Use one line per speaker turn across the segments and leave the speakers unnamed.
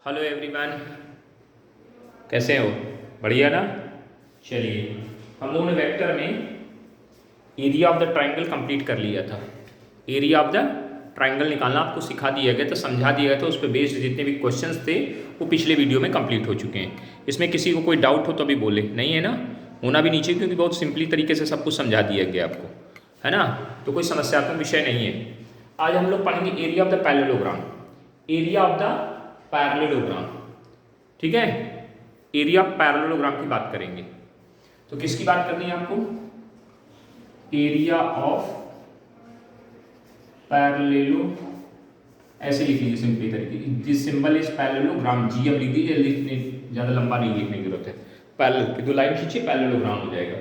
Hello everyone, कैसे हो? बढ़िया ना। चलिए, हम लोगों ने वेक्टर में area of the triangle complete कर लिया था। एरिया ऑफ द ट्राइंगल निकालना आपको सिखा दिया गया था, समझा दिया गया था। उस पर बेस्ड जितने भी क्वेश्चंस थे वो पिछले वीडियो में कंप्लीट हो चुके हैं। इसमें किसी को कोई डाउट हो तो अभी बोले, नहीं है ना? होना भी नीचे, क्योंकि बहुत सिंपली तरीके से सब कुछ समझा दिया गया आपको, है ना? तो कोई समस्यात्मक विषय नहीं है। आज हम लोग पढ़ेंगे area of the parallelogram. Area of the parallelogram, ठीक है? एरिया ऑफ पैरेललोग्राम की बात करेंगे। तो किसकी बात करनी है आपको? एरिया ऑफ पैरेललो, ऐसे लिख लीजिए सिंपली तरीके। दिस सिंबल इज पैरेललोग्राम, जी अब लिख दीजिए, लिखने ज्यादा लंबा नहीं लिखने की जरूरत है। पैरेलल की दो लाइन खींचिए, पैरेललोग्राम हो जाएगा,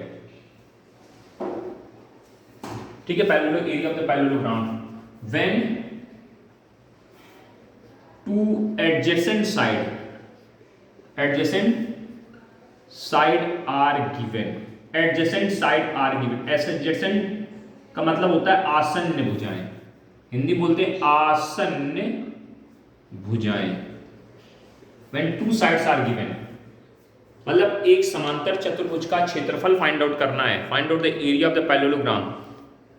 ठीक है? पैरेललो, area of the parallelogram when two adjacent side are given. Adjacent side are given, adjacent का मतलब होता है आसन्न भुजाएं। हिंदी बोलते हैं आसन्न भुजाएं। When two sides are given, मतलब एक समांतर चतुर्भुज का क्षेत्रफल फाइंड आउट करना है। Find out the area of the parallelogram,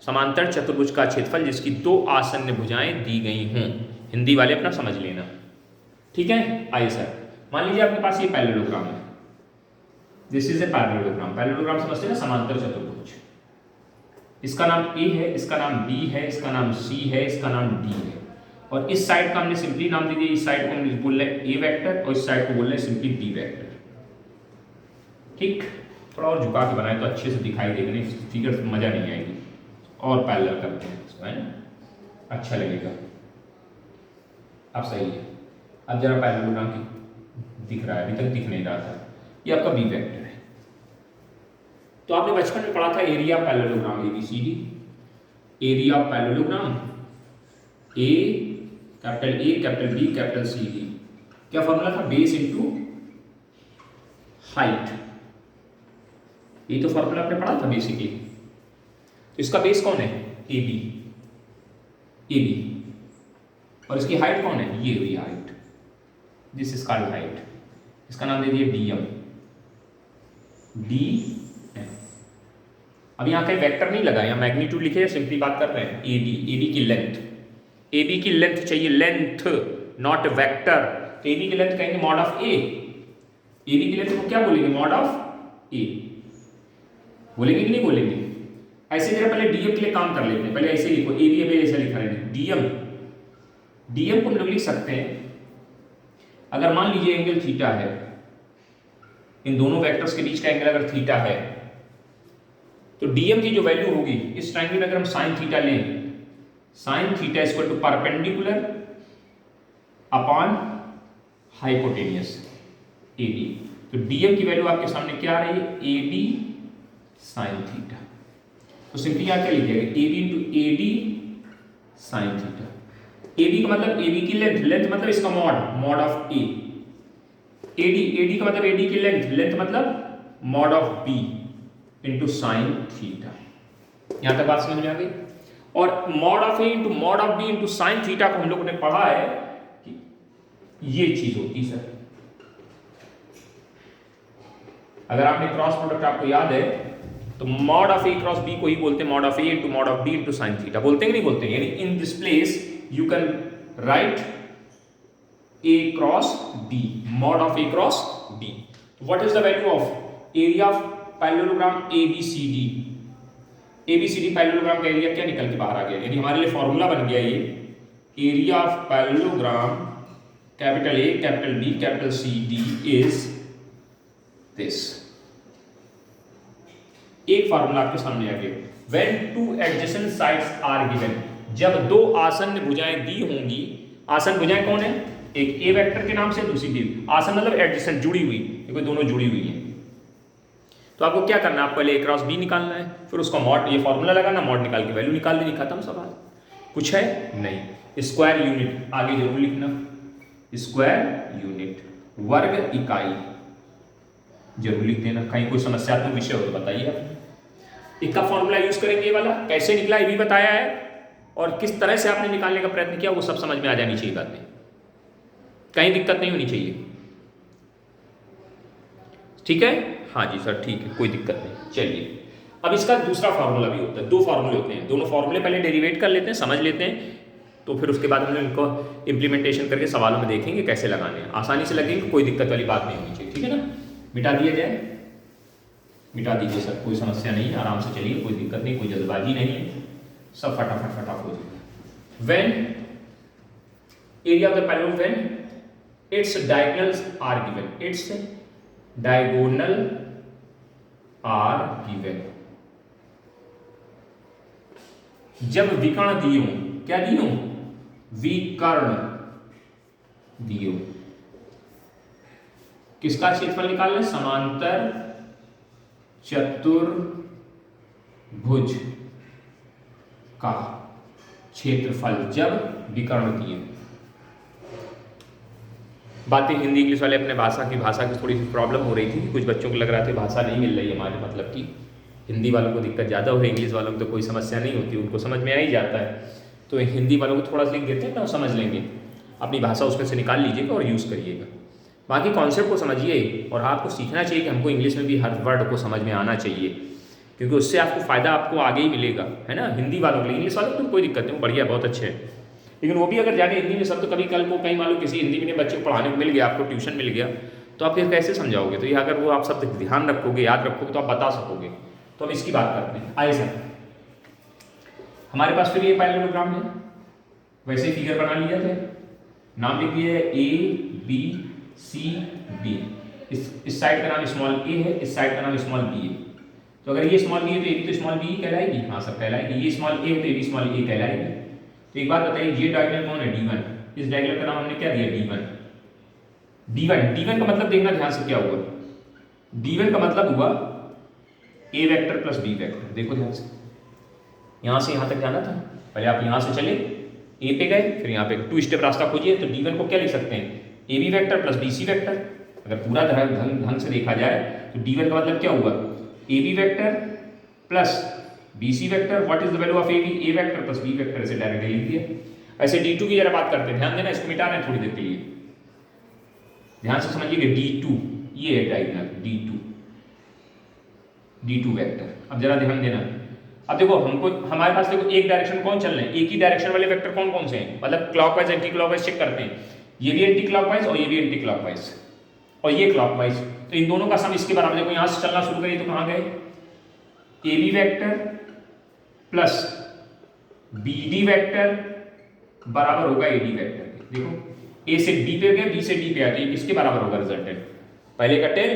समांतर चतुर्भुज का क्षेत्रफल जिसकी दो आसन्न भुजाएं दी गई हों। हिंदी वाले अपना समझ लेना, ठीक है? आइए सर, मान लीजिए आपके पास ये पैरेललोग्राम है। This is a parallelogram. Parallelogram समझते हैं ना, समांतर चतुर्भुज। इसका नाम ए है, इसका नाम बी है, इसका नाम सी है, इसका नाम डी है। और इस साइड का हमने सिंपली नाम दे दिया। इस साइड को हम बोल रहे हैं ए वेक्टर और इस साइड को बोल रहे हैं सिंपली बी वेक्टर, ठीक? थोड़ा और झुका के बनाए तो अच्छे से दिखाई देगा, नहीं फिगर से मजा नहीं आएगी। और पैरेलल करते हैं इसको, है ना? अच्छा लगेगा। अब सही है। अब जरा पैरेललोग्राम की दिख रहा है, अभी तक दिख नहीं रहा था। ये आपका बी वेक्टर है। तो आपने बचपन में पढ़ा था area of parallelogram, ABCD। Area of parallelogram A, capital B, capital C D. क्या फॉर्मूला था? Base into height. ये तो फॉर्मूला आपने पढ़ा था बेसिकली। तो इसका बेस कौन है? AB। और इसकी हाइट कौन है? ये हुई height, this is called height. इसका नाम दे दिए DM। अब यहाँ कहीं वेक्टर नहीं लगा, यहाँ मैग्नीट्यूड लिखे, सिंपली बात कर रहे हैं AD की लेंथ। AB की लेंथ चाहिए, लेंथ नॉट वेक्टर। तो AB की लेंथ कहेंगे मॉड ऑफ A। AB की लेंथ को क्या बोलेंगे? मॉड ऑफ A बोलेंगे कि नहीं बोलेंगे? ऐसे जरा पहले DM के लिए काम कर लेते हैं। पहले ऐसे लिखो, AB अभी ऐसा लिखा है। DM को हम लोग लिख सकते हैं, अगर मान लीजिए एंगल थीटा है, इन दोनों वेक्टर्स के बीच का एंगल अगर थीटा है, तो DM की जो वैल्यू होगी, इस ट्रायंगल में अगर हम साइन थीटा लें, sine theta equal to perpendicular upon hypotenuse AD। तो DM की वैल्यू आपके सामने क्या आ रही है? AD sine theta. तो सिंपली यहाँ क्या लिखिएगा? AB into AD sine theta. AB का मतलब AB की लेंथ, लेंथ मतलब इसका मॉड ऑफ A। AD का मतलब AD की लेंथ, लेंथ मतलब mod of B into sine theta. यहां तक बात समझ में आ गई? और mod of A into mod of B into sine theta को हम लोगों ने पढ़ा है कि ये चीज होती है सर। अगर आपने क्रॉस प्रोडक्ट आपको याद है तो mod of A cross B को ही बोलते हैं mod of A into mod of B into sine theta. बोलते हैं कि नहीं बोलते हैं? यानी in this place you can write A cross B, mod of A cross B। What is the value of area of parallelogram ABCD? ABCD parallelogram का area क्या निकल के बाहर आ गया? यानी हमारे लिए फॉर्मूला बन गया ये, area of parallelogram capital A, capital B, capital C, D is this. एक फार्मूला आपके सामने आ गया। When two adjacent sides are given, जब दो आसन्न भुजाएं दी होंगी। आसन्न भुजाएं कौन है? एक A वेक्टर के नाम से, दूसरी B। आसन्न मतलब एडजेसेंट, जुड़ी हुई, देखो दोनों जुड़ी हुई हैं। तो आपको क्या करना है? आपको पहले A क्रॉस B निकालना है, फिर उसका मॉड, ये फॉर्मूला लगाना, मॉड निकाल के वैल्यू निकाल देनी, खत्म सवाल। कुछ है नहीं। स्क्वायर यूनिट आगे जरूर लिखना, स्क्वायर यूनिट, वर्ग इकाई जरूर लिख देना। कहीं कोई समस्यात्मक विषय हो तो बताइए आप। इसका फॉर्मूला यूज करेंगे, ये वाला कैसे निकला ये भी बताया है, और किस तरह से आपने निकालने का प्रयत्न किया वो सब समझ में आ जानी चाहिए बातें। कहीं दिक्कत नहीं होनी चाहिए, ठीक है। हाँ जी सर ठीक है, कोई दिक्कत नहीं। चलिए अब इसका दूसरा फार्मूला भी होता है, दो फार्मूले होते हैं, दोनों फार्मूले पहले डेरिवेट कर लेते हैं, समझ लेते हैं, तो फिर उसके बाद हम लोग इनको इम्प्लीमेंटेशन करके सवालों में देखेंगे कैसे लगाने हैं। आसानी से लगेंगे, कोई दिक्कत वाली बात नहीं होनी चाहिए, ठीक है ना। मिटा दिया जाए, मिटा दीजिए सर, कोई समस्या नहीं है, आराम से चलिए, कोई दिक्कत नहीं, कोई जल्दबाजी नहीं है, सब फटाफट फटाफट हो जाएगा। When area of the parallel, when its diagonals are given, its diagonal are given, जब विकर्ण दियो, क्या दियो, विकर्ण दियो, किसका क्षेत्रफल निकालना है, समांतर चतुर्भुज का क्षेत्रफल जब विकर्ण दिए। बातें हिंदी इंग्लिश वाले अपने भाषा की थोड़ी सी प्रॉब्लम हो रही थी, कुछ बच्चों को लग रहा था भाषा नहीं मिल रही है हमारे, मतलब कि हिंदी वालों को दिक्कत ज़्यादा हो रही है, इंग्लिश वालों को तो कोई समस्या नहीं होती, उनको समझ में आ ही जाता है। तो हिंदी वालों को थोड़ा सा लिख देते हैं ना, समझ लेंगे, अपनी भाषा उसमें से निकाल लीजिएगा और यूज़ करिएगा। बाकी कॉन्सेप्ट को समझिए, और आपको सीखना चाहिए कि हमको इंग्लिश में भी हर वर्ड को समझ में आना चाहिए, क्योंकि उससे आपको फ़ायदा आपको आगे ही मिलेगा, है ना। हिंदी वालों के लिए, इंग्लिश वालों को तो कोई दिक्कत नहीं, बढ़िया, बहुत अच्छे हैं, लेकिन वो भी अगर जाने हिंदी में सब, तो कभी कल को कहीं मालूम किसी हिंदी मीडियम बच्चे को पढ़ाने को मिल गया, आपको ट्यूशन मिल गया, तो आप फिर कैसे समझाओगे। तो ये अगर वो आप सब ध्यान रखोगे, याद रखोगे, तो आप बता सकोगे। तो हम इसकी बात करते हैं। आइए सर, हमारे पास फिर ये पैरेललोग्राम है, वैसे ही फिगर बना लिया जाए, नाम लिख दिया है A B C B, इस साइड का नाम स्मॉल a है, इस साइड का नाम स्मॉल b है। तो अगर ये स्मॉल b है तो ये भी तो स्मॉल b कहलाएगी, हाँ सब कहलाएगी। ये स्मॉल a है तो ये भी स्मॉल a कहलाएगी। तो एक बात बताइए, ये डायगोनल कौन है, D1, इस डायगोनल का नाम हमने क्या दिया, D1। D1 का मतलब देखना ध्यान से क्या हुआ, D1 का मतलब हुआ a vector plus b vector. देखो ध्यान से, यहां से यहां तक जाना था, पहले आप यहां से चले, a पे गए, फिर यहाँ पे 2 स्टेप रास्ता खोजिए, तो D1 को क्या लिख सकते हैं, ab vector plus bc vector. अगर पूरा ढंग से देखा जाए तो D1 का मतलब क्या हुआ, ab vector plus bc vector, what is the value of ab, a vector plus b vector, ऐसे डायरेक्टली लिख दिया। ऐसे D2 की जरा बात करते हैं, ध्यान देना, इसको मिटा रहे हैं थोड़ी देर के लिए, ध्यान से समझिएगा। D2 ये है डायगोनल, D2 वेक्टर। अब जरा ध्यान देना, अब देखो हमको, हमारे पास देखो एक डायरेक्शन कौन चल रहे हैं, एक ही डायरेक्शन वाले वेक्टर कौन कौन से हैं, मतलब क्लॉकवाइज एंटी क्लॉकवाइज चेक करते हैं, ये भी एंटी क्लॉकवाइज और ये भी एंटी क्लॉकवाइज और ये क्लॉकवाइज। तो इन दोनों का सम इसके बराबर, देखो यहां से चलना शुरू करिए तो कहां गए, AB vector plus BD vector बराबर होगा AD वेक्टर। देखो A से B पे गए, B से D पे आए, तो ये किसके बराबर होगा रिजल्टेंट, पहले का टेल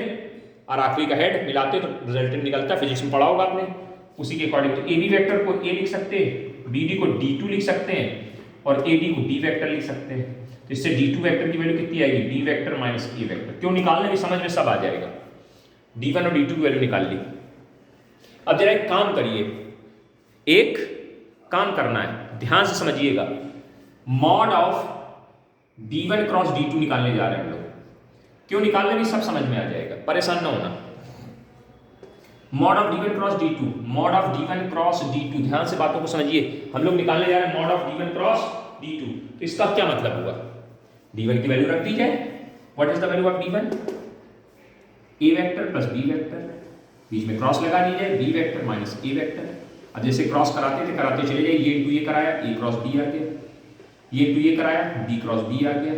और आखिरी का हेड मिलाते तो रिजल्टेंट निकलता है, फिजिक्स में पढ़ा होगा आपने, उसी के अकॉर्डिंग। तो AB वेक्टर को A लिख सकते हैं, BD को D2 लिख सकते हैं और AD को B वेक्टर लिख सकते हैं। तो इससे D2 वेक्टर की वैल्यू कितनी आएगी, B vector minus A vector. क्यों निकालने में समझ में सब आ जाएगा, D1 और D2 की वैल्यू निकाल ली। अब जरा एक काम करिए, एक काम करना है, ध्यान से समझिएगा, mod of D1 cross D2 निकालने जा रहे हैं हम लोग। क्यों निकालने में सब समझ में आ जाएगा, परेशान ना होना। Mod of D1 cross D2, mod of D1 cross D2, ध्यान से बातों को समझिए, हम लोग निकालने जा रहे हैं mod of D1 cross D2। तो इसका क्या मतलब हुआ, D1 की वैल्यू रख दी जाए, what is the value of D1, A vector plus B vector, बीच में क्रॉस लगा दी जाए, B vector minus A vector. अब जैसे क्रॉस कराते थे कराते चले जाए, ये इंटू ये कराया, A क्रॉस B आ गया, ये इंटू ये कराया, B क्रॉस B आ गया,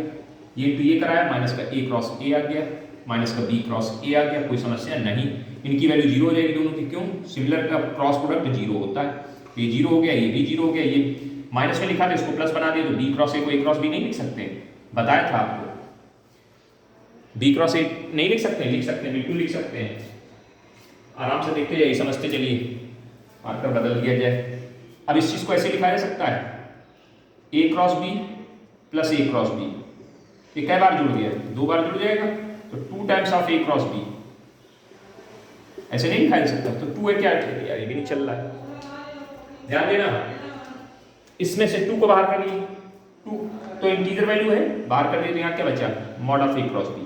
ये इंटू ये कराया, माइनस का A क्रॉस A आ गया, माइनस का B क्रॉस A आ गया। कोई समस्या नहीं, इनकी वैल्यू जीरो हो जाएगी दोनों की, क्यों, सिमिलर का क्रॉस प्रोडक्ट जीरो होता है। ये जीरो हो गया, ये भी जीरो हो गया, ये माइनस में लिखा था इसको प्लस बना दिया, तो B क्रॉस A को A क्रॉस B नहीं लिख सकते, बताया था आपको, B क्रॉस A नहीं लिख सकते, लिख सकते हैं, बिल्कुल लिख सकते हैं। आराम से देखते जाइए, समझते चलिए, मार्कर बदल दिया जाए। अब इस चीज को ऐसे लिखा जा सकता है, A cross B plus A cross B, ये कई बार जुड़ गया, 2 बार जुड़ जाएगा, तो 2 times of A cross B, ऐसे नहीं लिखा जा सकता। तो 2 है क्या, यार ये भी नहीं चल रहा है, ध्यान देना, इसमें से 2 को बाहर करिए, 2 तो इंटीजर वैल्यू है, बाहर कर दिए तो यहाँ क्या बचा, mod of A cross B।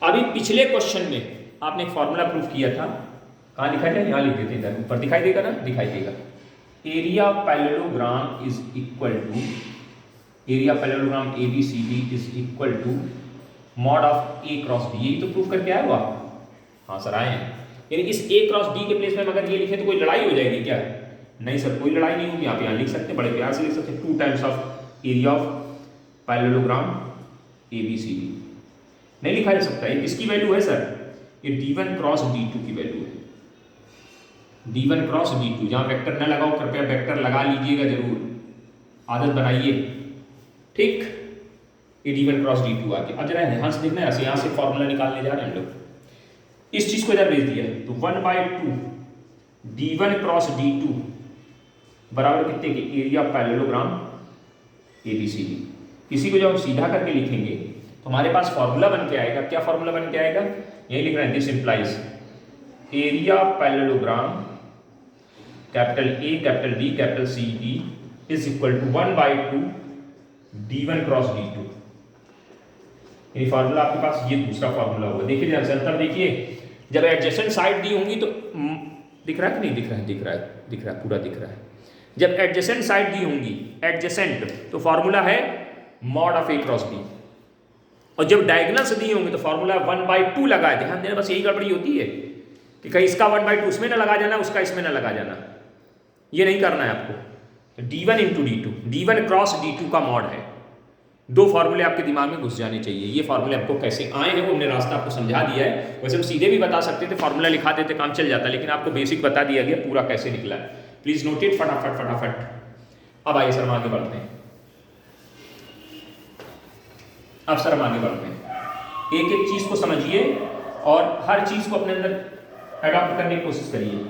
अभी पिछले क्वेश्चन में आपने एक फॉर्मूला प्रूफ किया था, कहाँ लिखा जाए, यहाँ लिख देते हैं, ऊपर दिखाई देगा ना, दिखाई देगा, area of parallelogram is equal to area parallelogram A B C D is equal to mod of A cross B. यही तो प्रूफ करके आए हो आप? हाँ सर आए हैं। यानी इस ए क्रॉस बी के प्लेस में अगर ये लिखे तो कोई लड़ाई हो जाएगी क्या? नहीं सर, कोई लड़ाई नहीं होगी। आप यहाँ लिख सकते हैं, बड़े प्यार से लिख सकते हैं, 2 times of area of parallelogram A B C D. नहीं लिखा जा सकता। ये किसकी वैल्यू है सर? ये d1 क्रॉस d2 की वैल्यू है। d1 क्रॉस d2, जहां वेक्टर न लगाओ कृपया वेक्टर लगा लीजिएगा जरूर, आदत बनाइए, ठीक। ये d1 क्रॉस d2 आ गया। अब जरा ध्यान से देखना है, यहाँ से फॉर्मूला निकालने जा रहे हैं हम लोग। इस चीज को इधर भेज दिया तो 1/2 d1 क्रॉस d2 बराबर कितने के? Area parallelogram ABCD। इसी को जब हम सीधा करके लिखेंगे तो हमारे पास फॉर्मूला बन के आएगा। क्या फॉर्मूला बन के आएगा? यही लिख रहे हैं, this implies area parallelogram capital A capital B capital C D is equal to 1/2 d1 cross d2। ये फॉर्मूला आपके पास, ये दूसरा फॉर्मूला होगा। देखिए ध्यान से अंतर देखिए, जब एडजेसेंट साइड दी होंगी तो दिख रहा है कि नहीं दिख रहा है? दिख रहा है, दिख रहा है, पूरा दिख रहा है। जब एडजेसेंट साइड दी होंगी, एडजेसेंट, तो फॉर्मूला है mod of A cross B. और जब डायगोनल्स दी होंगी तो फॉर्मूला 1/2 लगा है। ध्यान देना, बस यही गड़बड़ी होती है कि कहीं इसका 1/2 उसमें ना लगा जाना, उसका इसमें ना लगा जाना। ये नहीं करना है आपको। d1 into d2, d1 cross d2 का मॉड है। 2 फॉर्मूले आपके दिमाग में घुस जाने चाहिए। ये फॉर्मूले आपको कैसे आए हैं वो हमने रास्ता आपको समझा दिया है। वैसे हम सीधे भी बता सकते थे, फॉर्मूला लिखा देते, काम चल जाता, लेकिन आपको बेसिक बता दिया गया पूरा कैसे निकला है। प्लीज नोट इट फटाफट फटाफट। अब आइए सर हम आगे बढ़ते हैं। अब सर हम आगे बढ़ते हैं। एक एक चीज को समझिए और हर चीज को अपने अंदर अडॉप्ट करने की कोशिश करिए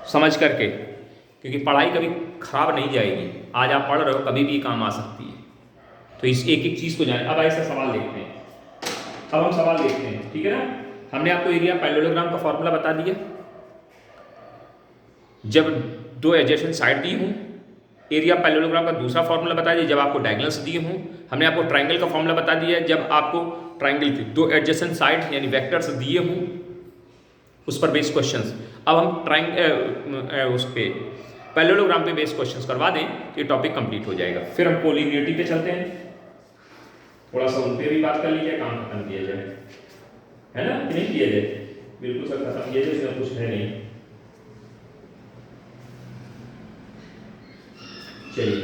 समझ करके, क्योंकि पढ़ाई कभी खराब नहीं जाएगी। आज आप पढ़ रहे हो, कभी भी काम आ सकती है। तो इस एक एक चीज को जाने। अब ऐसा सवाल देखते हैं। अब हम सवाल देखते हैं, ठीक है ना। हमने आपको एरिया पैरेललोग्राम का फॉर्मूला बता दिया। जब 2 एडजेसेंट साइड दी हूं, एरिया पैरेललोग्राम का दूसरा फॉर्मूला बता दिया। जब आपको डायगोनल्स दिए हूं, हमने आपको ट्राइंगल का फॉर्मूला बता दिया। जब आपको ट्राइंगल की 2 एडजेसेंट साइड यानी वेक्टर्स दिए हूं, उस पर बेस्ड क्वेश्चंस। अब हम उस पे पैरेललोग्राम पे बेस्ड क्वेश्चंस करवा दें तो ये टॉपिक कंप्लीट हो जाएगा। फिर हम कोलिनियरिटी पे चलते हैं, थोड़ा सा उन पे भी बात कर लीजिए, काम खत्म किया जाए, है ना कि नहीं किया जाए? बिल्कुल सर खत्म किया जाए, इसमें कुछ है नहीं। चलिए,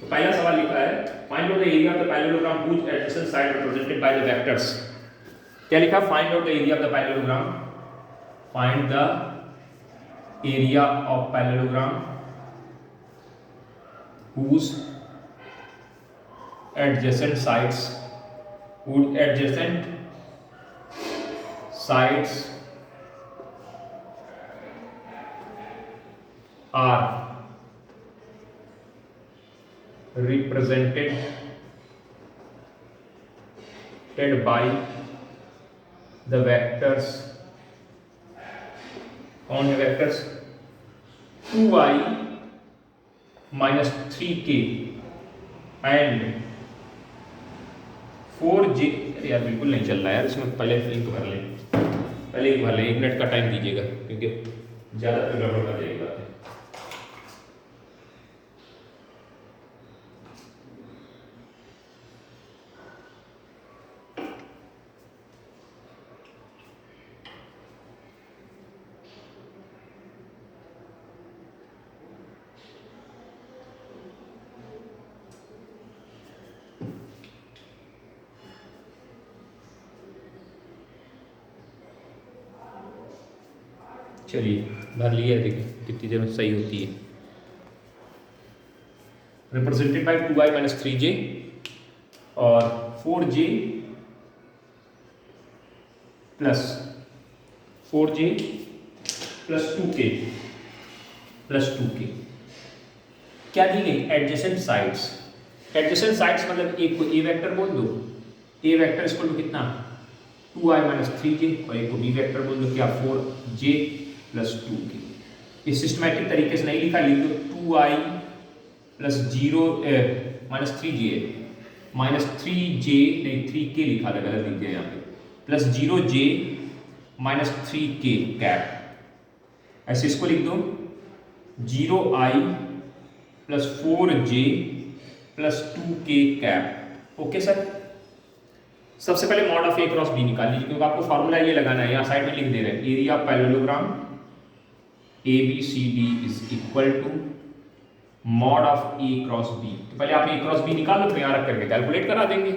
तो पहला सवाल लिखा है, find out the area of the parallelogram whose adjacent side represented by the vectors। क्या लिखा? Find out the area of the parallelogram, find the area of parallelogram whose adjacent sides are represented by the vectors। कौन है vectors? 2i minus 3k and 4j। यार बिल्कुल नहीं चल रहा है यार, इसमें पहले लिंक भर लें, पहले ही भर लें। 1 मिनट का टाइम दीजिएगा क्योंकि ज़्यादा फिर गड़बड़ कर जाएगी बातें। चलिए भर लिया, देखिए कितनी देर में सही होती है। Represented by 2i minus 3j और 4j प्लस 2k क्या दी गई? Adjacent sides. एडजेसेंट साइड्स मतलब एक को ए वेक्टर बोल दो, ए वेक्टर इक्वल टू कितना? 2i माइनस 3j, और एक को बी वेक्टर बोल दो क्या? 4j plus 2k। ये सिस्टमैटिक तरीके से नहीं लिखा, लिख दो 2i plus 0 minus 3j minus 3j नहीं 3k लिखा था, गलत लिख दिया यहाँ पे, plus 0j minus 3k cap. ऐसे इसको लिख दो 0i plus 4j plus 2k cap. Okay sir, सबसे पहले mod of A cross B निकाल लीजिए, क्योंकि आपको फॉर्मूला ये लगाना है, यहाँ साइड में लिख दे रहे हैं area of parallelogram A B C D is equal to mod of A cross B. तो पहले आप ए क्रॉस बी निकाल लो, फिर यहाँ रख करके कैलकुलेट करा देंगे।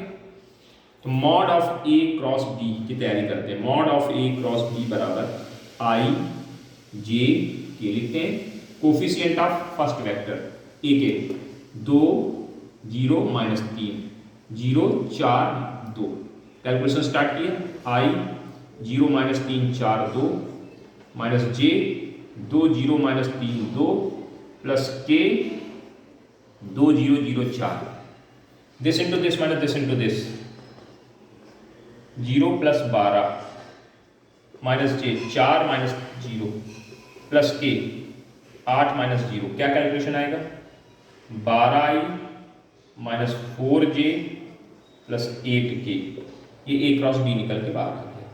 तो mod of A cross B की तैयारी करते हैं। Mod of A cross B बराबर आई जे के लिखते हैं, coefficient of first vector A के 2 0 -3 0 4 2। कैलकुलेशन स्टार्ट किया, आई 0 -3 4 2 माइनस जे 2 0 -3 2 प्लस के 2 0 0 4। This into this minus this into this, 0 plus 12 minus J 4 -0 plus के 8 -0। क्या कैलकुलेशन आएगा, 12i minus 4j plus 8k। ये ए क्रॉस बी निकल के बाहर आ गया,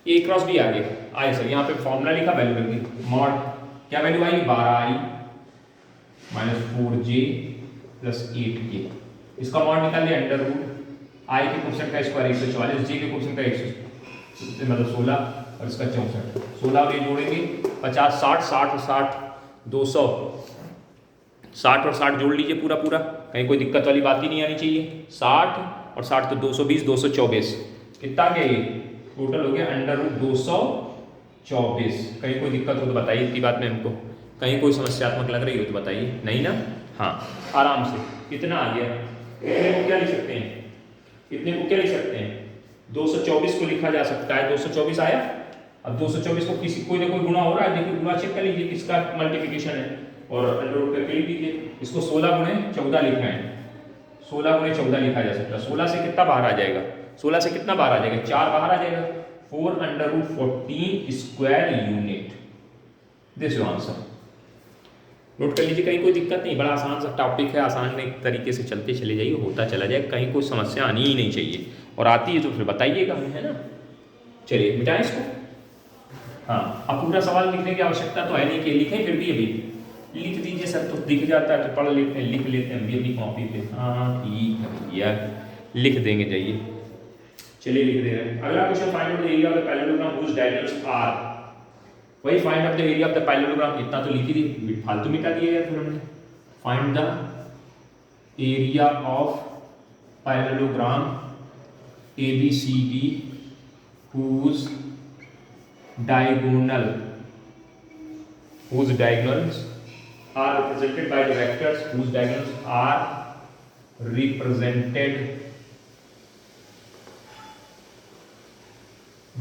ए क्रॉस बी आ गया। आए सर, यहाँ पे फॉर्मूला लिखा, वैल्यू रख दी, मॉड क्या वैल्यू आई, 12i minus 4j plus 8k। इसका मॉड निकाल दिया, अंडर रूट आई के कोफिशिएंट का स्क्वायर 144, जे के कोफिशिएंट का 100 मतलब 16 और इसका 64। 16 और ये जोड़ेंगे 50 60 60 और 60 200, 60 और 60 जोड़ लीजिए पूरा पूरा, कहीं कोई दिक्कत वाली बात ही नहीं आनी चाहिए। 60 और 60 तो 220 224, कितना क्या ये टोटल हो गया अंडर रूट 224। कहीं कोई दिक्कत हो तो बताइए, इतनी बात में हमको कहीं कोई समस्यात्मक लग रही हो तो बताइए, नहीं ना। हाँ आराम से कितना आ गया, इतने को क्या लिख सकते हैं, इतने को क्या लिख सकते हैं, 224 को लिखा जा सकता है, 224 आया। अब 224 को किसी कोई ना कोई गुणा हो रहा है, देखिए गुणा चेक कर लीजिए किसका मल्टीप्लिकेशन है और अंडर रूट करके लिख लीजिए। इसको 16 गुणे 14 लिखना है, 16 गुणे 14 लिखा जा सकता है। 16 से कितना बाहर आ जाएगा, 16 से कितना बाहर आ जाएगा, 4 बाहर आ जाएगा, 4 under root 14 square unit. This your answer. Note कर लीजिए, कहीं कोई दिक्कत नहीं, बड़ा आसान सा टॉपिक है, आसान एक तरीके से चलते चले जाइए, होता चला जाए, कहीं कोई समस्या आनी ही नहीं चाहिए, और आती है तो फिर बताइएगा हमें, है ना। चलिए मिटाएं इसको। हाँ, अब पूरा सवाल लिखने की आवश्यकता तो है नहीं कि लिखें, फिर भी अभी लिख दीजिए सर, तो दिख जाता है तो पढ़ लेते हैं, लिख लेते हैं अभी कॉपी पे। हाँ ठीक है भैया, लिख देंगे, जाइए चलिए लिख दे रहे हैं। अगला question, find out the area of the parallelogram whose diagonals are. वही find out the area of the parallelogram, इतना तो लिख ही दी, फालतू मिटा दिया यार फिर हमने। Find the area of parallelogram ABCD whose diagonals are represented by the vectors whose diagonals are represented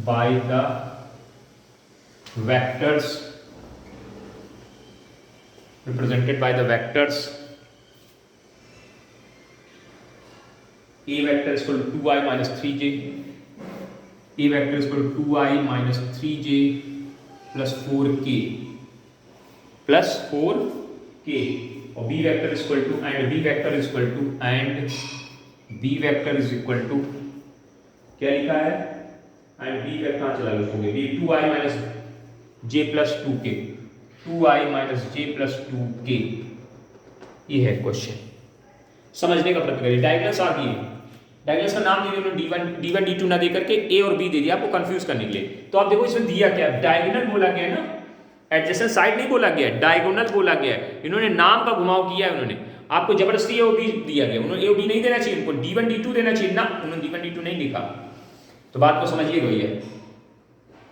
by the vectors A vector is equal to 2i minus 3j, A vector is equal to 2i minus 3j plus 4k और B vector is equal to and B vector is equal to and B vector is equal to क्या लिखा है, and B vector कहाँ चला लिखोगे, B 2i minus j plus 2k, 2i minus j plus 2k। ये है question, समझने का प्रयत्न करिए। डायगोनल्स आ गई, डायगोनल्स का नाम दे दिया D1 D2 ना दे करके A और B दे दिया आपको कंफ्यूज करने के लिए। तो आप देखो इसमें दिया क्या, डायगोनल बोला गया ना, एडजेसेंट साइड नहीं बोला गया, डायगोनल बोला गया। इन्होंने नाम का घुमाव किया है, उन्होंने आपको जबरदस्ती A और B दिया गया, उन्होंने A और B नहीं देना चाहिए, उनको D1 D2 देना चाहिए ना, उन्होंने D1 D2 नहीं लिखा। तो बात को समझिए भैया,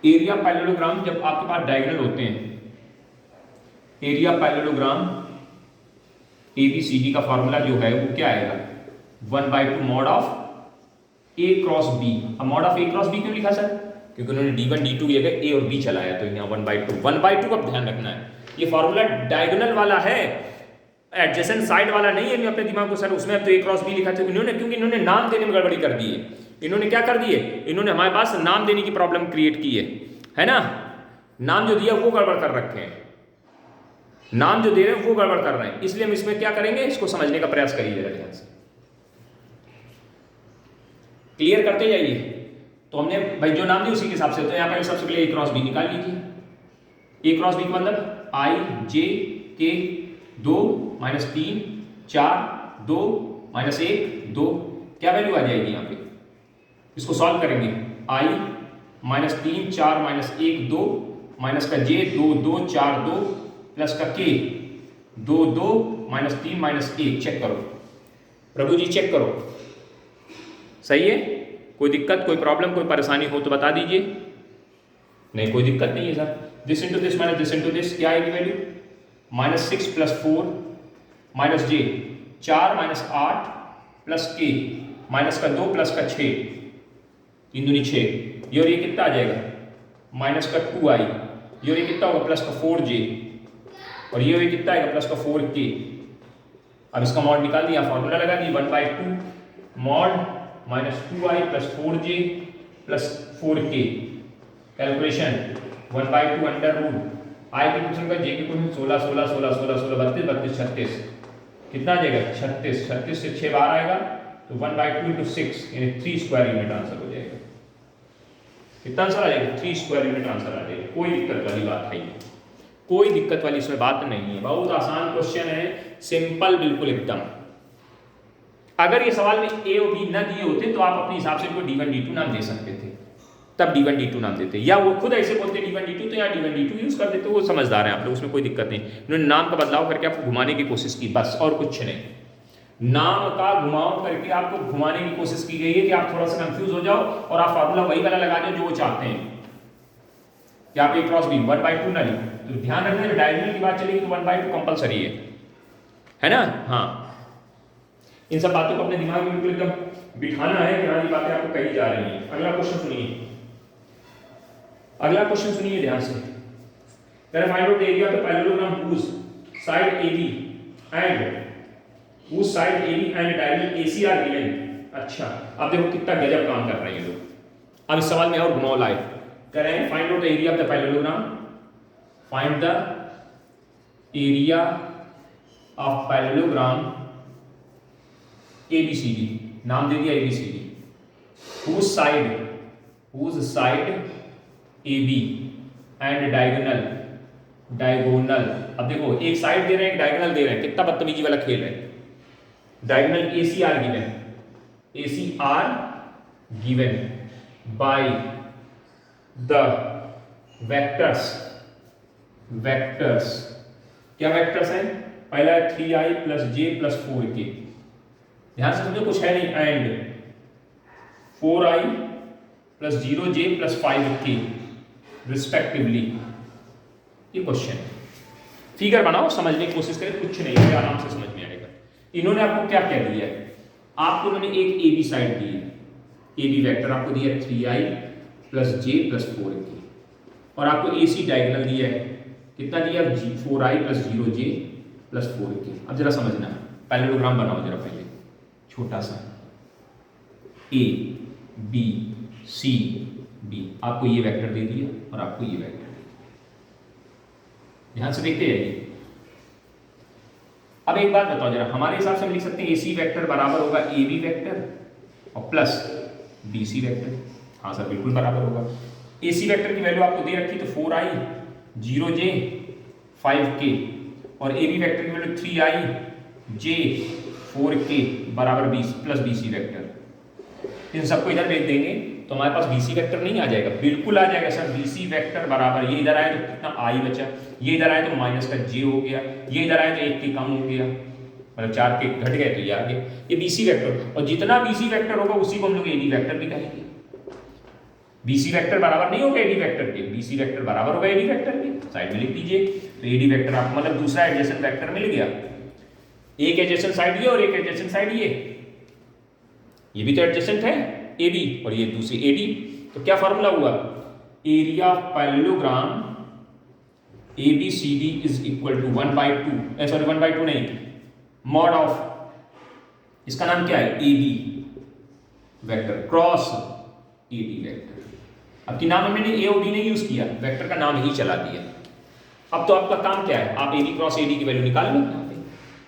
एरिया पैरेललोग्राम जब आपके पास डायगोनल होते हैं, एरिया पैरेललोग्राम ABCD का फॉर्मूला जो है वो क्या आएगा, 1/2 mod of A cross B। अब mod of A cross B क्यों लिखा सर, क्योंकि उन्होंने D1 D2 की जगह A और B चलाया, तो यहाँ 1/2 का ध्यान रखना है। ये फॉर्मूला डायगोनल वाला है, एडजेसेंट साइड वाला नहीं है। मैं अपने दिमाग को सर उसमें अब तो A क्रॉस B लिखा था इन्होंने, क्योंकि इन्होंने नाम देने में गड़बड़ी कर दी है। इन्होंने क्या कर दिए, इन्होंने हमारे पास नाम देने की प्रॉब्लम क्रिएट की है ना, नाम जो दिया वो गड़बड़ कर रखे हैं, नाम जो दे रहे हैं वो गड़बड़ कर रहे हैं, इसलिए हम इसमें क्या करेंगे, इसको समझने का प्रयास करिए जरा ध्यान से, क्लियर करते जाइए। तो हमने भाई जो नाम दिया उसी के हिसाब से, तो यहाँ पर सबसे पहले A क्रॉस B निकाल लीजिए। A क्रॉस B का मतलब I J K 2 -3 4 2 माइनस 1 2, क्या वैल्यू आ जाएगी यहाँ पे? इसको सॉल्व करेंगे, i माइनस 3 4 माइनस 1 2 माइनस का j 2 2 4 2 प्लस का k 2 2 माइनस 3 माइनस 1। चेक करो प्रभु जी, चेक करो, सही है? कोई दिक्कत, कोई प्रॉब्लम, कोई परेशानी हो तो बता दीजिए। नहीं, कोई दिक्कत नहीं है sir. This into this minus this into this, क्या आएगी value? Minus 6 plus 4 minus j 4 minus 8 plus k minus का 2 प्लस का 6 3 दूनी 6, ये और ये कितना आ जाएगा? माइनस का 2i, ये और ये कितना होगा? प्लस का 4j, और ये और ये कितना आएगा? प्लस का 4k। अब इसका मॉड निकाल दिया, फॉर्मूला लगा दी 1/2 mod minus 2i plus 4j plus 4k। Calculation 1/2 under root i की क्वेश्चन का j की क्वेश्चन 16 16 16 16 16 32 32 36, कितना आ जाएगा? 36 36 से 6 बाहर आएगा तो 1/2 into 6 यानी 3 स्क्वायर यूनिट आंसर हो जाएगा। कितना आंसर आ जाएगा? 3 स्क्वायर यूनिट आंसर आ जाएगा। कोई दिक्कत वाली बात है, कोई दिक्कत वाली इसमें बात नहीं है, बहुत आसान क्वेश्चन है, सिंपल बिल्कुल एकदम। अगर ये सवाल में ए और बी न दिए होते तो आप अपने हिसाब से इनको D1 D2 नाम दे सकते थे, तब D1 D2 नाम देते, या वो खुद ऐसे बोलते D1 D2 तो यहाँ D1 D2 यूज कर देते। वो समझदार हैं आप लोग, उसमें कोई दिक्कत नहीं। उन्होंने नाम का बदलाव करके आपको घुमाने की कोशिश की, बस, और कुछ नहीं। नाम का घुमाव करके आपको घुमाने की कोशिश की गई है कि आप थोड़ा सा कंफ्यूज हो जाओ और आप फार्मूला वही वाला लगा दो जो वो चाहते हैं कि आप A क्रॉस B 1/2 ना लिखें। तो ध्यान रखना, डायगोनल की बात चलेगी तो 1/2 कंपलसरी है ना? हाँ, इन सब बातों को अपने दिमाग में बिल्कुल एकदम बिठाना है कि हाँ ये बातें आपको कही जा रही हैं। अगला क्वेश्चन सुनिए, अगला क्वेश्चन सुनिए ध्यान से। Find out the area of the parallelogram whose side AB and whose side AB and diagonal AC are given। अच्छा, अब देखो कितना गजब काम कर रहे हैं लोग। अब इस सवाल में और घुमाव लाए, करें find out the area of the parallelogram, find the area of parallelogram ABCD, नाम दे दिया ABCD, whose side AB and diagonal। अब देखो एक साइड दे रहे हैं, एक डायगोनल दे रहे हैं, कितना बदतमीजी वाला खेल है। Diagonal AC are given by the vectors, क्या वेक्टर्स हैं? पहला है 3i plus j plus 4k, ध्यान से समझो, कुछ है नहीं, and 4i plus 0j plus 5k respectively. ये क्वेश्चन, फिगर बनाओ, समझने की कोशिश करें, कुछ नहीं है, आराम से समझ में आएगा। इन्होंने आपको क्या क्या दिया है? आपको उन्होंने एक AB साइड दी है, AB वेक्टर आपको दिया है 3i plus j plus 4k, और आपको AC डायगोनल दिया है, कितना दिया? 4i plus 0j plus 4k। अब जरा समझना, पैरेललोग्राम बनाओ जरा पहले, छोटा सा A B C D, आपको ये वेक्टर दे दिया और आपको ये वेक्टर, ध्यान से देखते जाइए। अब एक बात बताओ जरा, हमारे हिसाब से हम लिख सकते हैं AC वेक्टर बराबर होगा AB वेक्टर और प्लस BC वेक्टर। हाँ सर, बिल्कुल बराबर होगा। AC वेक्टर की वैल्यू आपको दे रखी तो 4i 0j 5k, और AB वेक्टर की वैल्यू 3i j 4k बराबर 20 प्लस BC वेक्टर। इन सबको इधर भेज देंगे तो हमारे पास BC वेक्टर नहीं आ जाएगा? बिल्कुल आ जाएगा सर। BC वेक्टर बराबर, ये इधर आए तो कितना i बचा, ये इधर आए तो माइनस का j हो गया, ये इधर आए तो 1 के कम हो गया, मतलब 4 के घट गए तो ये आ गया, ये BC वेक्टर। और जितना BC वेक्टर होगा उसी को हम लोग AD वेक्टर भी कहेंगे। BC वेक्टर बराबर नहीं होगा AD वेक्टर के, BC वेक्टर बराबर होगा AD वेक्टर के, साइड में लिख दीजिए। तो AD वेक्टर आपको मतलब दूसरा एडजेसेंट वेक्टर मिल गया, एक एडजेसेंट साइड ये और एक एडजेसेंट साइड ये भी तो एडजेसेंट है AB, और ये दूसरी AD। तो क्या फॉर्मूला हुआ? Area of parallelogram ABCD is equal to 1/2, sorry 1/2 नहीं, मॉड ऑफ, इसका नाम क्या है? AB vector cross AD vector. अब की नाम मैंने A और D नहीं यूज किया, वेक्टर का नाम ही चला दिया। अब तो आपका काम क्या है? आप AB क्रॉस AD की वैल्यू निकाल लो।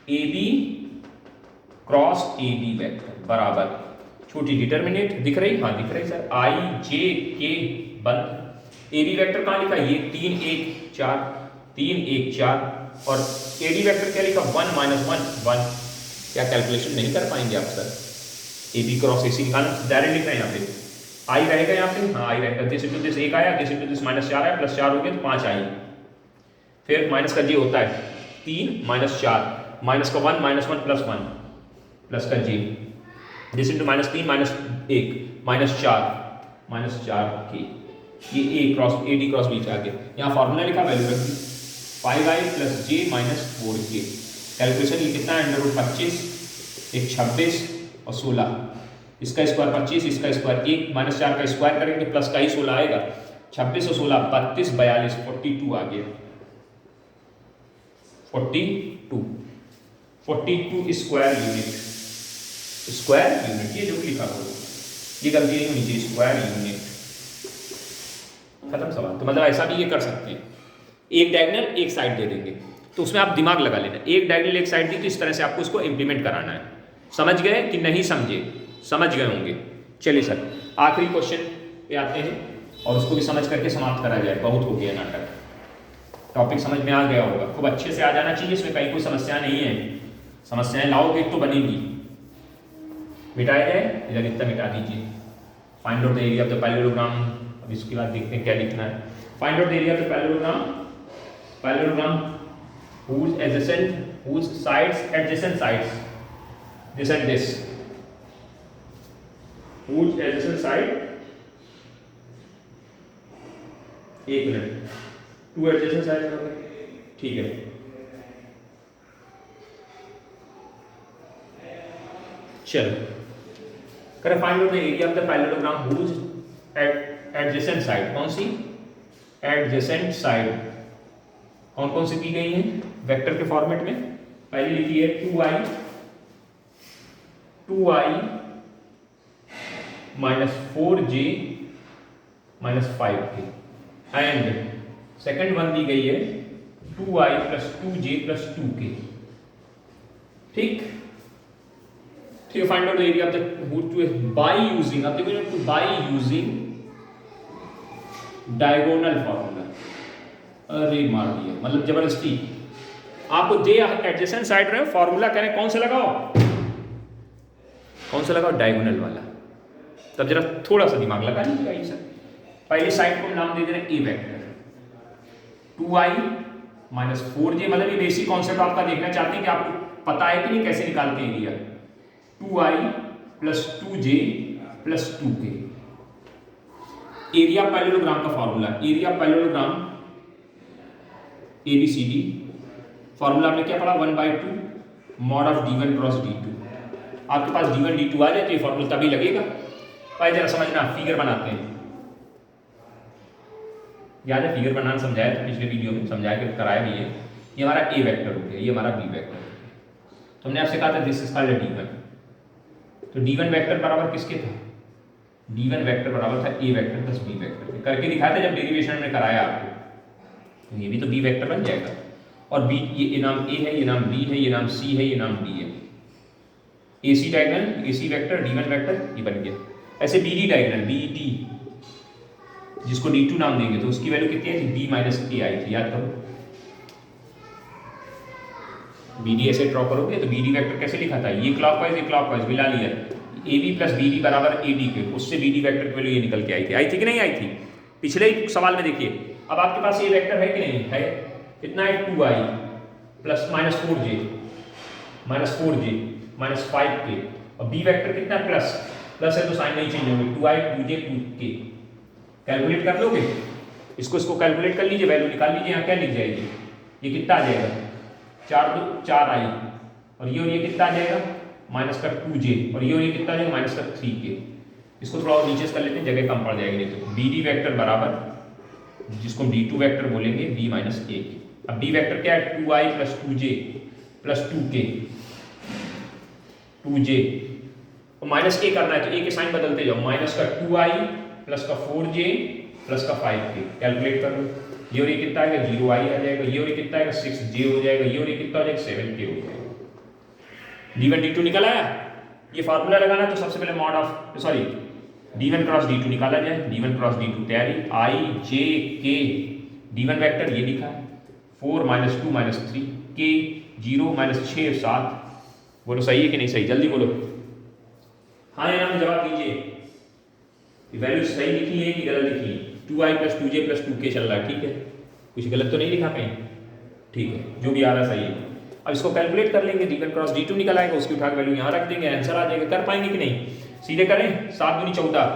AB क्रॉस AD वेक्टर बराबर, छोटी डिटर्मिनेंट दिख रही? हाँ दिख रही सर, I J K बंद। AB वेक्टर कहाँ लिखा? ये 3 1 4 3 1 4, और AD वेक्टर क्या लिखा? 1 - 1 1। क्या कैलकुलेशन नहीं कर पाएंगे आप sir? A B cross A C निकालना डायरेक्ट लिखना है यहाँ पे, आई रहेगा यहाँ पे, हाँ आई रहेगा, दिस इंटू दिस 1 आया, दिस इंटू दिस -4 आया, +4 हो गया तो 5 आई। फिर माइनस का जे होता है 3 -4, माइनस का 1 -1 +1 प्लस का जे, दिस इंटू -3 -1 -4 के, ये A cross A D cross B आ गया। यहाँ फॉर्मूला लिखा, वैल्यू रख दी 5i + j - 4k। कैलकुलेशन ये कितना है, √25, एक 26 और 16, इसका स्क्वायर 25, इसका स्क्वायर 1 -4 का स्क्वायर करेंगे प्लस का ही 16 आएगा, 26 और 16 32 42 42 आ गया, 42 स्क्वायर यूनिट, स्क्वायर यूनिट ये जो लिखा हो, ये गलती नहीं होनी चाहिए, स्क्वायर यूनिट। खत्म सवाल। तो मतलब ऐसा भी ये कर सकते हैं, एक डायगोनल एक साइड दे देंगे तो उसमें आप दिमाग लगा लेना, एक डायगोनल एक साइड दी तो इस तरह से आपको इसको इंप्लीमेंट कराना है। समझ गए कि नहीं समझे? समझ गए होंगे। चलिए सर आखिरी क्वेश्चन पे आते हैं और उसको भी समझ करके समाप्त करा जाए, बहुत हो गया नाटक, टॉपिक समझ में आ गया होगा, खूब अच्छे से आ जाना चाहिए, इसमें कहीं कोई समस्या नहीं है, समस्याएं लाओगे तो बनेगी। मिटाया जाए, इधर इतना मिटा दीजिए। Find out the area of the parallelogram, अब इसके बाद देखते हैं क्या लिखना है। Find out the area of the parallelogram whose sides adjacent sides this and this, whose adjacent side, एक मिनट, 2 adjacent sides, ठीक है। चलो करें find out the area of the parallelogram whose adjacent side, कौन सी adjacent side, कौन कौन सी दी गई है वेक्टर के फॉर्मेट में। पहले लिखिए 2i -4j -5k, and second one दी गई है 2i + 2j + 2k। ठीक ठीक, find out the area of the by using, अब देखो बाय यूजिंग डायगोनल फॉर्मूला। अरे मार दिया, मतलब जबरदस्ती आपको जे एडजेसेंट साइड रहे फॉर्मूला कह रहे हैं, कौन सा लगाओ, कौन सा लगाओ, डायगोनल वाला। तब जरा थोड़ा सा दिमाग लगा लीजिएगा। सर पहली साइड को हम नाम दे दे रहे हैं ए वेक्टर, 2i -4j, मतलब ये बेसिक कॉन्सेप्ट आपका देखना चाहते हैं कि आपको पता है कि नहीं कैसे निकालते हैं area. 2i + 2j + 2k, area parallelogram का formula, area parallelogram ABCD, formula आपने क्या पढ़ा, 1/2 mod of d1 × d2। आपके पास d1 d2 आ जाए तो ये फॉर्मूला तभी लगेगा। भाई जरा समझना, फिगर बनाते हैं, याद है फिगर बनाना समझाया था पिछले वीडियो में, समझाया कि कराया भी है। ये हमारा ए वेक्टर हो गया, ये हमारा बी वेक्टर हो गया। तो हमने आपसे कहा था दिस इज कॉल्ड d1, तो d1 वेक्टर बराबर किसके था, d1 वेक्टर बराबर था a वेक्टर + b वेक्टर। करके दिखाया था जब डेरिवेशन में कराया आपको, तो ये भी तो b वेक्टर बन जाएगा। और b, ये नाम a है, ये नाम b है, ये नाम c है, ये नाम d है। AC diagonal, AC vector, d1 vector, ये बन गया। ऐसे BD डायगोनल, BD, जिसको d2 नाम देंगे तो उसकी वैल्यू कितनी आई थी, b - a आई थी, याद करो। BD ऐसे ड्रॉ करोगे तो BD वेक्टर कैसे लिखा था, ये क्लॉकवाइज मिला लिया, AB + BD = AD के, उससे BD वेक्टर की वैल्यू ये निकल के आई थी कि नहीं आई थी। पिछले ही सवाल में देखिए, अब आपके पास ये वेक्टर है कि नहीं है, कितना है, 2i + -4j -5k, और b वेक्टर कितना है, प्लस है तो साइन नहीं चेंज होगी, 2i 2j 2k। कैलकुलेट कर लोगे इसको कैलकुलेट कर लीजिए, वैल्यू निकाल लीजिए। यहाँ क्या लिख जाएगी, ये कितना आ जाएगा, 4i, और ये कितना आ जाएगा, -2j, और ये कितना आ जाएगा, -3k। इसको थोड़ा और नीचे कर लेते हैं, जगह कम पड़ जाएगी नहीं तो। BD वेक्टर बराबर, जिसको हम d2 वेक्टर बोलेंगे, b - a। अब d वेक्टर क्या है, 2i + 2j + 2k, 2j और -a करना है तो a के साइन बदलते जाओ, -2i + 4j + 5k। कैलकुलेट कर लो, ये और ये कितना आएगा, 0i आ जाएगा, ये और ये कितना आएगा, 6j हो जाएगा, ये और ये कितना हो जाएगा, 7k हो जाएगा। d1 d2 निकल आया। ये फार्मूला लगाना है तो सबसे पहले mod ऑफ d1 × d2 निकाला जाए, d1 × d2 तैयारी, i j k, d1 vector ये लिखा है, 4 - 2 - 3 k, 0 - 6 7 बोलो सही है कि नहीं सही, जल्दी बोलो, हाँ या ना में जवाब दीजिए। वैल्यू सही लिखी है कि गलत लिखी है? 2i + 2j + 2k चल रहा है, ठीक है, कुछ गलत तो नहीं लिखा कहीं, ठीक है, जो भी आ रहा है सही है। अब इसको कैलकुलेट कर लेंगे, d1 क्रॉस d2 निकल आएगा, उसकी उठा के वैल्यू यहाँ रख देंगे, आंसर आ जाएगा। कर पाएंगे कि नहीं? सीधे करें, 7 दूनी 14,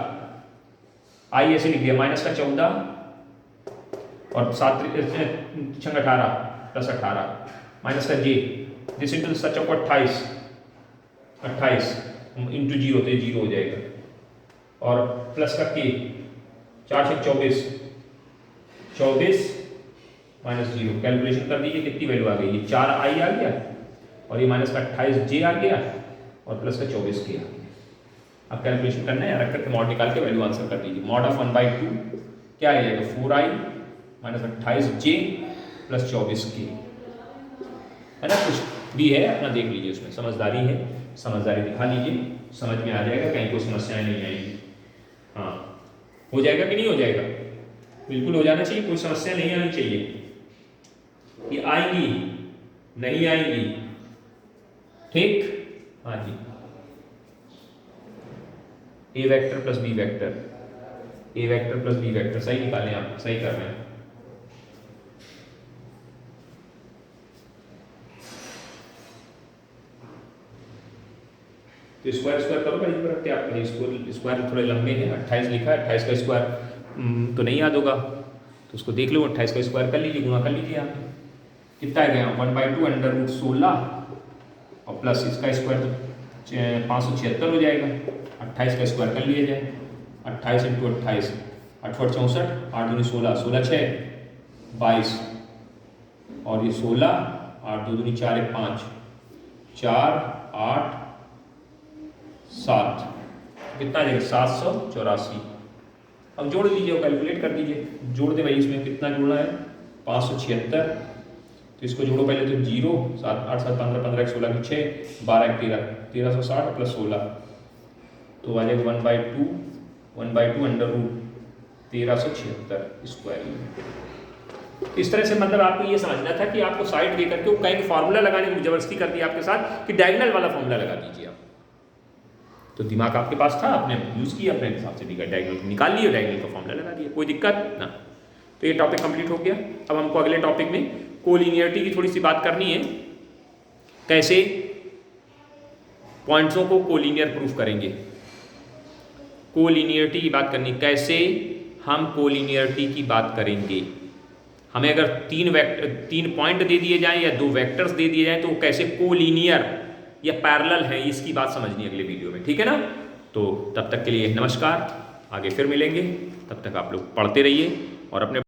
आई ऐसे लिख दिया, माइनस का 14 और 7 छंग 18 + 18 माइनस का j, this into such of 28 into 0 तो 0 हो जाएगा, और प्लस का k, 4 से 24 माइनस 0, कैलकुलेशन कर दीजिए कितनी वैल्यू आ गई, ये 4i आ गया और ये माइनस का 28j आ गया और प्लस का 24k आ गया। अब कैलकुलेशन करना है, रख करके मॉड निकाल के वैल्यू आंसर कर दीजिए। मॉड ऑफ 1/2 क्या आ जाएगा, 4i माइनस 28j + 24k, है ना, कुछ भी है अपना देख लीजिए, उसमें समझदारी है, समझदारी दिखा लीजिए, समझ में आ जाएगा, कहीं कोई समस्याएं नहीं आएंगी। हाँ, हो जाएगा कि नहीं हो जाएगा? बिल्कुल हो जाना चाहिए, कोई समस्या नहीं आनी चाहिए, कि आएंगी नहीं आएंगी, ठीक। हाँ जी, a vector + b vector, a vector + b vector सही निकालें, आप सही कर रहे हैं। तो स्क्वायर करो भाई, पर क्या आपका स्क्वायर थोड़े लंबे हैं, 28 लिखा है, 28 का स्क्वायर तो नहीं याद होगा, तो उसको देख लो, 28 का स्क्वायर कर लीजिए, गुणा कर लीजिए आप, कितना आ गया 1/2 √16 और प्लस इसका स्क्वायर तो 576 हो जाएगा, 28 का स्क्वायर कर लिया जाए, 28 × 28 8 × 64 8 दूनी 16 16 6 22 और ये 16 8 2 दूनी 4 1 5 4 8 7 कितना आ जाएगा 784। अब जोड़ लीजिए, कैलकुलेट कर दीजिए, जोड़ दे भाई, इसमें कितना जोड़ना है 576, तो इसको जोड़ो पहले तो 0 7 8 7 15 15 1 16 6 12 1 13 1360 + 16 तो आ जाएगा 1/2 √1376 स्क्वायर। इस तरह से मतलब आपको ये समझना था कि आपको साइड दे करके वो कहीं फार्मूला लगाने की जबरदस्ती कर दी आपके साथ कि डायगोनल वाला फार्मूला लगा दीजिए आप, तो दिमाग आपके पास था, आपने यूज़ किया अपने हिसाब से, डायगोनल निकाल लिए, डायगोनल का फॉर्मूला लगा दिया, कोई दिक्कत ना। तो ये टॉपिक कंप्लीट हो गया। अब हमको अगले टॉपिक में कोलिनियरिटी की थोड़ी सी बात करनी है, कैसे पॉइंट्सों को कोलिनियर प्रूफ करेंगे, कोलिनियरिटी की बात करनी, कैसे हम कोलिनियरिटी की बात करेंगे। हमें अगर 3 पॉइंट दे दिए जाएं या 2 वेक्टर्स दे दिए जाएं तो कैसे कोलिनियर या पैरेलल है, इसकी बात समझनी है अगले वीडियो में, ठीक है ना। तो तब तक के लिए नमस्कार, आगे फिर मिलेंगे, तब तक आप लोग पढ़ते रहिए और अपने